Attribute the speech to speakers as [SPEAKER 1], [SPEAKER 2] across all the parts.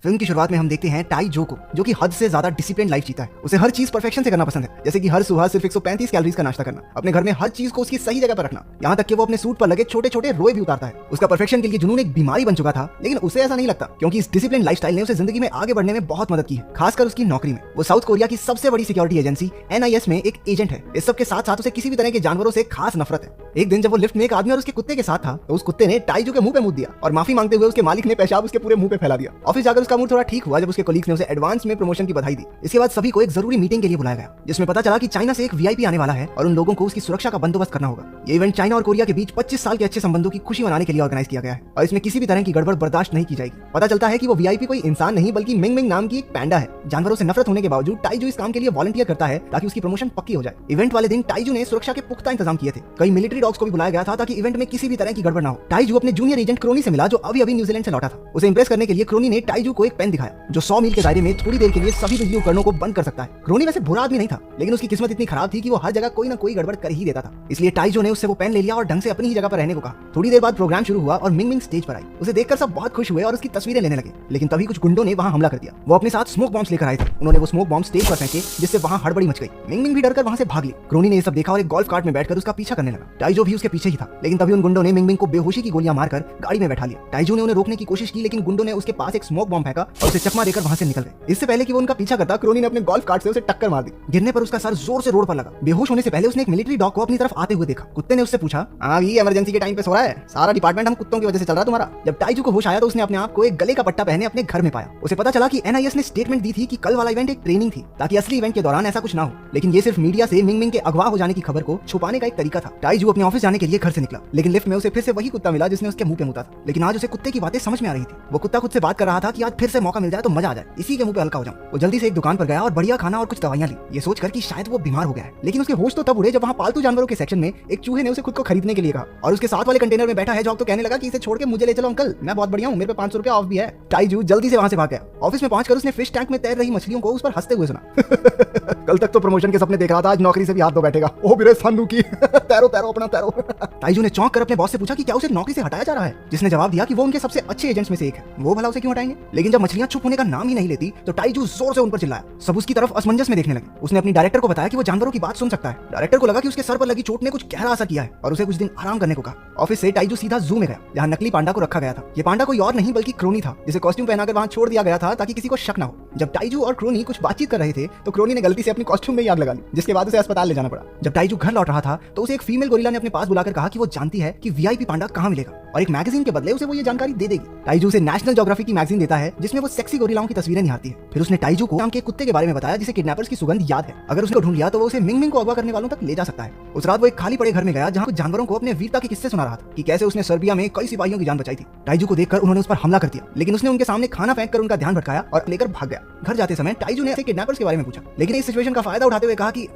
[SPEAKER 1] Film की शुरुआत में हम देखते हैं टाई जो को, जो कि हद से ज्यादा डिसिप्लिन लाइफ जीता है। उसे हर चीज परफेक्शन से करना पसंद है, जैसे कि हर सुबह सिर्फ 135 कैलोरीज का नाश्ता करना, अपने घर में हर चीज को उसकी सही जगह पर रखना, यहाँ तक कि वो अपने सूट पर लगे छोटे छोटे रोए भी उतारता है। उसका परफेक्शन के लिए जुनून एक बीमारी बन चुका था, लेकिन उसे ऐसा नहीं लगता, क्योंकि इस डिसिप्लिन लाइफस्टाइल ने उसे जिंदगी में आगे बढ़ने में बहुत मदद की है, खासकर उसकी नौकरी में। वो साउथ कोरिया की सबसे बड़ी सिक्योरिटी एजेंसी NIS में एक एजेंट है। इस सब के साथ साथ उसे किसी भी तरह के जानवरों से खास नफरत है। एक दिन जब वो लिफ्ट में एक आदमी और उसके कुत्ते के साथ था, तो उस कुत्ते ने टाइजू के मुंह पे मुंह दिया और माफी मांगते हुए उसके मालिक ने पेशाब उसके पूरे मुंह पे फैला दिया। ऑफिस जाकर उसका मूड थोड़ा ठीक हुआ जब उसके कलीग्स ने उसे एडवांस में प्रमोशन की बधाई दी। इसके बाद सभी को एक जरूरी मीटिंग के लिए बुलाया गया, जिसमें पता चला कि चाइना से एक VIP आने वाला है और उन लोगों को उसकी सुरक्षा का बंदोबस्त करना होगा। ये इवेंट चाइना और कोरिया के बीच 25 साल के अच्छे संबंधों की खुशी मनाने के लिए ऑर्गेनाइज किया गया है और इसमें किसी भी तरह की गड़बड़ बर्दाश्त नहीं की जाएगी। पता चलता है कि वो VIP कोई इंसान नहीं बल्कि मिंग मिंग नाम की एक पैंडा है। जानवरों से नफरत होने के बावजूद टाइजू इस काम के लिए वॉलंटियर करता है ताकि उसकी प्रमोशन पक्की हो जाए। इवेंट वाले दिन टाइजू ने सुरक्षा के पुख्ता इंतजाम किए थे। कई मिलिट्री डॉग्स को भी बुलाया गया था ताकि इवेंट में किसी भी तरह की गड़बड़ ना हो। टाइजू अपने जूनियर एजेंट क्रोनी से मिला, जो अभी अभी न्यूजीलैंड से लौटा था। उसे इंप्रेस करने के लिए क्रोनी ने टाइजू को एक पेन दिखाया जो 100 मील के दायरे में थोड़ी देर के लिए सभी बिजली उपकरणों को बंद कर सकता है। क्रोनी वैसे बुरा आदमी नहीं था, लेकिन उसकी किस्मत इतनी खराब थी कि वो हर जगह कोई ना कोई गड़बड़ कर ही देता था। इसलिए टाइजू ने उससे वो पेन ले लिया और ढंग से अपनी ही जगह पर रहने को कहा। थोड़ी देर बाद प्रोग्राम शुरू हुआ और मिंग मिंग स्टेज पर आई। उसे देखकर सब बहुत खुश हुए और उसकी तस्वीरें लेने लगे, लेकिन तभी कुछ गुंडों ने वहां हमला कर दिया। वो अपने साथ स्मोक बॉम्ब्स लेकर आए थे। उन्होंने वो स्मोक बॉम्ब स्टेज पर फेंके, जिससे वहां हड़बड़ी मच गई। मिंग मिंग भी डरकर वहां से भाग ली। क्रोनी ने ये सब देखा और एक गोल्फ कार्ट में बैठकर उसका पीछा करने लगा। टाइजू भी उसके पीछे ही था, लेकिन तभी उन गुंडों ने मिंग मिंग को बेहोशी की गोलियां मारकर गाड़ी में बैठा लिया। टाइजू ने उन्हें रोकने की कोशिश की, लेकिन गुंडों ने उसके पास एक स्मोक बॉम्ब फेंका और उसे चकमा देकर वहां से निकल गए। इससे पहले कि वो उनका पीछा करता, क्रोनी ने अपने गोल्फ कार्ट से उसे टक्कर मार दी। गिरने पर उसका सर जोर से रोड पर लगा। बेहोश होने से पहले उसने एक मिलिट्री डॉग को अपनी तरफ आते हुए देखा। कुत्ते ने उससे पूछा, हाँ भी इमरजेंसी के टाइम पे सो रहा है? सारा डिपार्टमेंट हम कुत्तों की वजह से चल रहा है तुम्हारा। जब टाइजू को होश आया तो उसने अपने आप को एक गले का पट्टा पहने अपने घर में पाया। उसे पता चला कि NIS ने स्टेटमेंट दी थी कि कल वाला इवेंट एक ट्रेनिंग थी, ताकि असली इवेंट के दौरान ऐसा कुछ ना हो, लेकिन ये सिर्फ मीडिया से मिंग मिंग के अगवा हो जाने की खबर को छुपाने का एक तरीका था। टाइजू अपने ऑफिस जाने के लिए घर से निकला, लेकिन लिफ्ट में उसे फिर से वही कुत्ता मिला जिसने उसके मुंह पे मुता था। लेकिन आज उसे कुत्ते की बातें समझ में आ रही थी। वो कुत्ता खुद से बात कर रहा था कि आज फिर से मौका मिल जाए तो मजा आ जाए, इसी के मुंह पे हल्का हो जाऊं। वो जल्दी से एक दुकान पर गया और बढ़िया खाना और कुछ दवाइयां ली, ये सोचकर कि शायद वो बीमार हो गया है। लेकिन उसके होश तो तब उड़े जब वहां पालतू जानवरों के सेक्शन में एक चूहे ने उसे खुद को खरीदने के लिए कहा और उसके साथ वाले कंटेनर में बैठा है जॉग तो कहने लगा कि इसे छोड़ के मुझे ले चलो अंकल, मैं बहुत बढ़िया हूँ, मेरे पे 500 रुपया ऑफ भी है। टाइजू जल्दी से वहां से भाग गया। ऑफिस में पहुंचकर उसने फिश टैंक में तैर रही मछलियों को उस पर हंसते हुए सुना। कल तक तो प्रमोशन के सपने देख रहा था, आज नौकरी से भी हाथ धो बैठेगा। ओ बिरे सानू की तैरो तैरो अपना तैरो। टाइजू ने चौंक कर अपने बॉस से पूछा कि क्या उसे नौकरी से हटाया जा रहा है, जिसने जवाब दिया कि वो उनके सबसे अच्छे एजेंट्स में से एक है, वो भला उसे क्यों हटाएंगे। लेकिन जब मछलियां चुप होने का नाम ही नहीं लेती तो टाइजू जोर से उन पर चिल्लाया। सब उसकी तरफ असमंजस में देखने लगे। उसने अपनी डायरेक्टर को बताया कि वो जानवरों की बात सुन सकता है। डायरेक्टर को लगा कि उसके सर पर लगी चोट ने कुछ गहरा असर किया है और उसे कुछ दिन आराम करने को कहा। ऑफिस से टाइजू सीधा जू में गया, जहां नकली पांडा को रखा गया था। ये पांडा कोई और नहीं बल्कि क्रोनी था, जिसे कॉस्ट्यूम पहनाकर वहां छोड़ दिया गया था ताकि किसी को शक ना हो। जब टाइजू और क्रोनी कुछ बातचीत कर रहे थे तो क्रोनी ने गलती से अपनी कॉस्ट्यूम में आग लगा ली, जिसके बाद उसे अस्पताल ले जाना पड़ा। जब टाइजू घर लौट रहा था तो उसे एक फीमेल गोरिल्ला ने अपने पास बुलाकर कहा कि वो जानती है कि VIP पांडा कहां मिलेगा और एक मैगजीन के बदले उसे वो ये जानकारी दे देगी। टाइजू उसे नेशनल ज्योग्राफी की मैगजीन देता है, जिसमें वो सेक्सी गोरिल्लाओं की तस्वीरें निहारती है। फिर उसने टाइजू को नाम के कुत्ते के बारे में बताया जिसे किडनैपर्स की सुगंध याद है। अगर उसको ढूंढ लिया तो वो उसे मिंग मिंग को अगवा करने वालों तक ले जा सकता है। उस रात वो एक खाली पड़े घर में गया, जहां कुछ जानवरों को अपने वीरता के किस्से सुना रहा था कि कैसे उसने सर्बिया में कई सिपाहियों की जान बचाई थी। टाइजू को देखकर उन्होंने उस पर हमला कर दिया, लेकिन उसने उनके सामने खाना फेंक कर उनका ध्यान भटकाया और लेकर भाग गया। घर जाते समय टाइजू ने किडनैपर्स के बारे में पूछा, लेकिन इस सिचुएशन का फायदा उठाते हुए कहा कि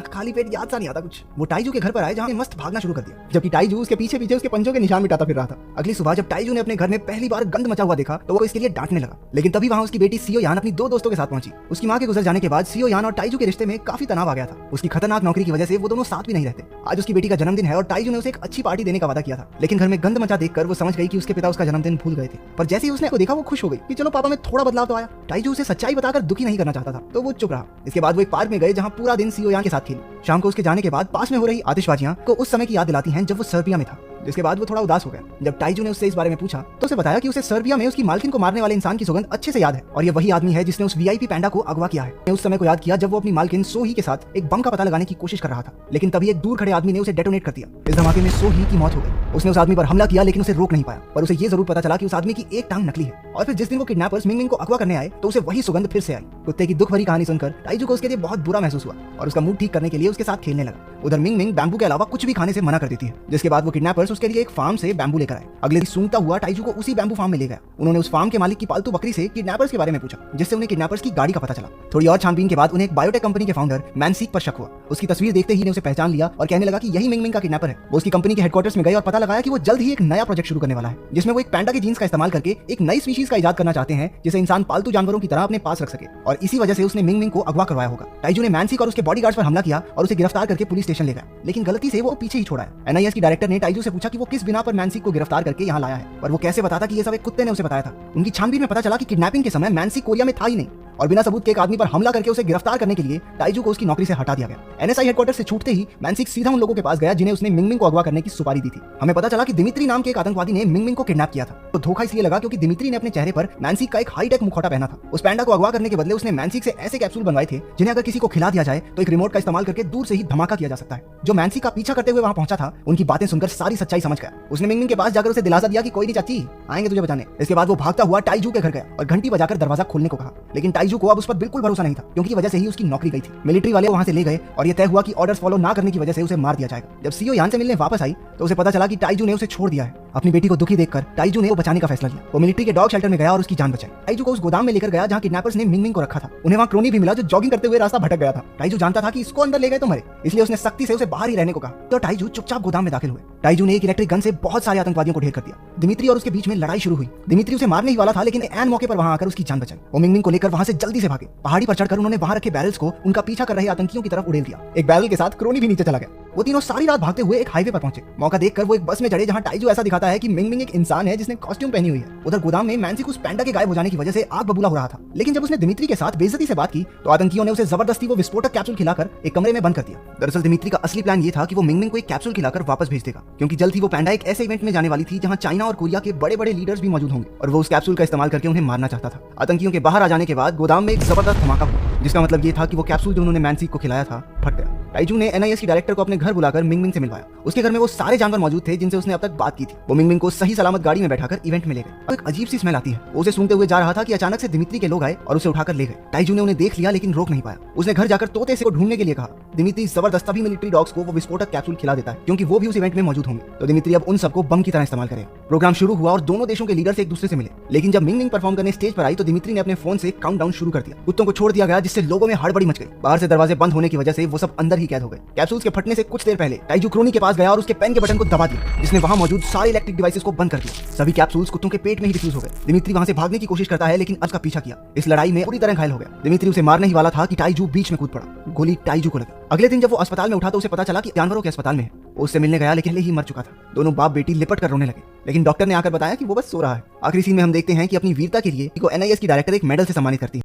[SPEAKER 1] खाली पेट याद सा नहीं आता कुछ। वो टाइजू के घर पर आए, जहां मस्त भागना शुरू कर दिया, जबकि टाइजू उसके पीछे पीछे उसके पंजों के निशान मिटाता फिर रहा था। अगली सुबह जब टाइजू ने अपने घर में पहली बार गंद मचा हुआ देखा तो वो इसके लिए डांटने लगा, लेकिन तभी वहां उसकी बेटी सियो यान अपनी 2 दोस्तों के साथ पहुंची। उसकी मां के गुजर जाने के बाद सियो यान और टाइजू के रिश्ते में काफी तनाव आ गया था। उसकी खतरनाक नौकरी की वजह से वो दोनों साथ भी नहीं रहते। आज उसकी बेटी का जन्मदिन है और टाइजू ने उसे एक अच्छी पार्टी देने का वादा किया था, लेकिन घर में गंद मचा देखकर वो समझ गई कि उसके पिता उसका जन्मदिन भूल गए थे। पर जैसे ही उसने को देखा वो खुश हो गई कि चलो पापा में थोड़ा बदलाव तो आया। टाइजू उसे सच्चाई बताकर दुखी नहीं करना चाहता था, तो वो चुप रहा। इसके बाद वो एक पार्क में गए, जहां पूरा दिन सियो यान के साथ खेली। शाम को उसके जाने के बाद पास में हो रही आतिशबाजियां को उस समय की याद दिलाती हैं जब वो सर्बिया में था, जिसके बाद वो थोड़ा उदास हो गया। जब टाइजू ने उससे इस बारे में पूछा तो उसे बताया कि उसे सर्बिया में उसकी मालकिन को मारने वाले इंसान की सुगंध अच्छे से याद है और ये वही आदमी है जिसने उस VIP पैंडा को अगवा किया है। उस समय को याद किया जब वो अपनी मालकिन सोही के साथ एक बम का पता लगाने की कोशिश कर रहा था, लेकिन तभी एक दूर खड़े आदमी ने उसे डेटोनेट कर दिया। इस धमाके में सोही की मौत हो गई। उसने उस आदमी पर हमला किया, लेकिन उसे रोक नहीं पाया, पर उसे ये जरूर पता चला कि उस आदमी की एक टांग नकली है। और फिर जिस दिन वो किडनैपर्स मिंग मिंग को अगवा करने आए तो उसे वही सुगंध फिर से आई। कुत्ते की दुख भरी कहानी सुनकर टाइजू को उसके लिए बहुत बुरा महसूस हुआ और उसका मूड ठीक करने के लिए उसके साथ खेलने लगा। उधर मिंग मिंग बैम्बू के अलावा कुछ भी खाने से मना कर देती है, जिसके बाद वो किडनैपर्स उसके लिए एक फार्म से बैम्बू लेकर आए। अगले दिन सूंघता हुआ टाइजू को उसी बैम्बू फार्म में ले गया। उन्होंने उस फार्म के मालिक की पालतू बकरी से किडनैपर्स के बारे में पूछा, जिससे उन्हें किडनैपर्स की गाड़ी का पता चला। थोड़ी और छानबीन के बाद उन्हें एक बायोटेक कंपनी के फाउंडर मैनसीक पर शक हुआ उसकी तस्वीर देखते ही ने उसे पहचान लिया और कहने लगा कि यही मिंग मिंग का किडनैपर है। वो उसकी कंपनी के हेडक्वार्टर्स में गए और पता लगाया कि वो जल्द ही एक नया प्रोजेक्ट शुरू करने वाला है, जिसमें वो एक पैंडा के जीन्स का इस्तेमाल करके एक नई स्पीशीज का इजाद करना चाहते हैं जिसे इंसान पालतू जानवरों की तरह अपने पास रख सके। और इसी वजह से उसने मिंग मिंग को अगवा करवाया होगा। टाइजू ने मैनसिक और उसके बॉडीगार्ड्स पर हमला किया और उसे गिरफ्तार करके पुलिस स्टेशन ले गया, लेकिन गलती से वो पीछे ही छोड़ा है। एनआईएस की डायरेक्टर ने टाइजू से पूछा कि वो किस बिना पर मैनसिक को गिरफ्तार करके यहाँ लाया है, और वो कैसे बताता कि ये सब एक कुत्ते ने उसे बताया था। उनकी छानबीन में पता चला कि किडनैपिंग के समय मैनसिक कोरिया में था ही नहीं, और बिना सबूत के एक आदमी पर हमला करके उसे गिरफ्तार करने के लिए टाइजू को उसकी नौकरी से हटा दिया गया। एनएसआई हेडक्वार्टर से छूटते ही मैनसिक सीधा उन लोगों के पास गया जिन्हें उसने मिंग मिंग को अगवा करने की सुपारी दी थी। हमें पता चला कि दिमित्री नाम के एक आतंकवादी ने मिंग मिंग को किडनैप किया था। तो धोखा इसलिए लगा क्योंकि दिमित्री ने अपने चेहरे पर मैनसिक का एक हाईटेक मुखौटा पहना था। उस पैंडा को अगवा करने के बदले उसने मैनसिक से ऐसे कैप्सूल बनवाए थे जिन्हें अगर किसी को खिला दिया जाए तो एक रिमोट का इस्तेमाल करके दूर से ही धमाका किया जा सकता है। जो मैनसिक का पीछा करते हुए वहां पहुंचा था, उनकी बातें सुनकर सारी सच्चाई समझ गया। उसने मिंग मिंग के पास जाकर उसे दिलासा दिया कि कोई नहीं चाची, आएंगे तुझे बचाने। इसके बाद वो भागता हुआ टाइजू के घर गया और घंटी बजाकर दरवाजा खोलने को कहा, लेकिन टाइजू को अब उस पर बिल्कुल भरोसा नहीं था क्योंकि वजह से ही उसकी नौकरी गई थी। मिलिट्री वाले वहां से ले गए और ये तय हुआ कि ऑर्डर्स फॉलो ना करने की वजह से उसे मार दिया जाएगा। जब सीईओ यान से मिलने वापस आई तो उसे पता चला कि टाइजू ने उसे छोड़ दिया है। अपनी बेटी को दुखी देखकर टाइजू ने वो बचाने का फैसला लिया। वो मिलिट्री के डॉग शेल्टर में गया और उसकी जान बचाई। टाइजू को उस गोदाम में लेकर गया जहां किडनैपर्स ने मिंग मिंग को रखा था। उन्हें वहां क्रोनी भी मिला जो जॉगिंग करते हुए रास्ता भटक गया था। टाइजू जानता था कि इसको अंदर ले गए तो मरे, इसलिए उसने सख्ती से उसे बाहर ही रहने को कहा। तो टाइजू चुपचाप गोदाम में दाखिल हुए। टाइजू ने एक इलेक्ट्रिक गन से बहुत सारे आतंकवादियों को ढेर कर दिया। दिमित्री और उसके बीच में लड़ाई शुरू हुई। दिमित्री उसे मारने ही वाला था, लेकिन एन मौके पर वहां आकर उसकी जान बचाई। वो मिंग मिंग को लेकर वहां से जल्दी से भागे। पहाड़ी पर चढ़कर उन्होंने वहां रखे बैरल्स को उनका पीछा कर रहे आतंकियों की तरफ उड़ेल दिया। एक बैरल के साथ क्रोनी भी नीचे चला गया। वो तीनों सारी रात भागते हुए एक हाईवे पर पहुंचे। मौका देखकर वो एक बस में चढ़े जहां टाइजू ऐसा दिखाता है कि मिंग मिंग एक इंसान है जिसने कॉस्ट्यूम पहनी हुई है। उधर गोदाम में मैनसिक उस पैंडा के गायब हो जाने की वजह से आग बबूला हो रहा था, लेकिन जब उसने दिमित्री के साथ बेइज्जती से बात की तो आतंकियों ने उसे जबरदस्ती वो विस्फोटक कैप्सूल खिलाकर एक कमरे में बंद कर दिया। दरअसल दिमित्री का असली प्लान ये था कि वो मिंग मिंग को एक कैप्सूल खिलाकर वापस भेज देगा, क्योंकि जल्द ही वो पैंडा एक ऐसे इवेंट में जाने वाली थी जहां चाइना और कोरिया के बड़े बड़े लीडर्स भी मौजूद होंगे, और वो उस कैप्सूल का इस्तेमाल करके उन्हें मारना चाहता था। आतंकियों के बाहर आ जाने के बाद गोदाम में एक जबरदस्त धमाका हुआ, जिसका मतलब ये था कि वो कैप्सूल जो उन्होंने मैनसिक को खिलाया था फट गया। टाइजू ने एनआईएस की डायरेक्टर को अपने घर बुलाकर मिंग मिंग से मिलवाया। उसके घर में वो सारे जानवर मौजूद थे जिनसे उसने अब तक बात की थी। वो मिंग मिंग को सही सलामत गाड़ी में बैठाकर इवेंट में ले गए। तो एक अजीब सी स्मेल आती है। वो उसे सूंघते हुए जा रहा था कि अचानक से दिमित्री के लोग आए और उसे उठाकर ले गए। टाइजू ने उन्हें देख लिया लेकिन रोक नहीं पाया। उसने घर जाकर तोते से को ढूंढने के लिए कहा। दिमित्री जबरदस्त तभी मिलिट्री डॉग्स को वो विस्फोटक कैप्सूल खिला देता है क्योंकि वो भी उस इवेंट में मौजूद होंगे। तो दिमित्री अब उन सबको बम की तरह इस्तेमाल करे। प्रोग्राम शुरू हुआ और दोनों देशों के लीडर्स एक दूसरे से मिले, लेकिन जब मिंग मिंग परफॉर्म करने स्टेज पर आई तो दिमित्री ने अपने फोन से काउंटडाउन शुरू कर दिया। कुत्तों को छोड़ दिया गया जिससे लोगों में हड़बड़ी मच गई। बाहर से दरवाजे बंद होने की वजह से वो सब अंदर ही कैद हो गए। कैप्सूल्स के फटने से कुछ देर पहले टाइजू क्रोनी के पास गया और उसके पेन के बटन को दबा दिया, जिसने वहां मौजूद सारे इलेक्ट्रिक डिवाइसेस को बंद कर दिया। सभी कैप्सूल्स कुत्तों के पेट में ही डिफ्यूज हो गए। दिमित्री वहां से भागने की कोशिश करता है लेकिन अर्ज का पीछा किया। इस लड़ाई में पूरी तरह घायल हो गया। दिमित्री उसे मारने ही वाला था कि टाइजू बीच में कूद पड़ा। गोली टाइजू को लगी। अगले दिन जब वो अस्पताल में उठा तो उसे पता चला कि जानवरों के अस्पताल में है। वो उससे मिलने गया लेकिन ही मर चुका था। दोनों बाप बेटी लिपट कर रोने लगे, लेकिन डॉक्टर ने आकर बताया कि वो बस सो रहा है। आखिरी सीन में हम देखते हैं कि अपनी वीरता के लिए एनआईएस की डायरेक्टर एक मेडल से सम्मानित करती है।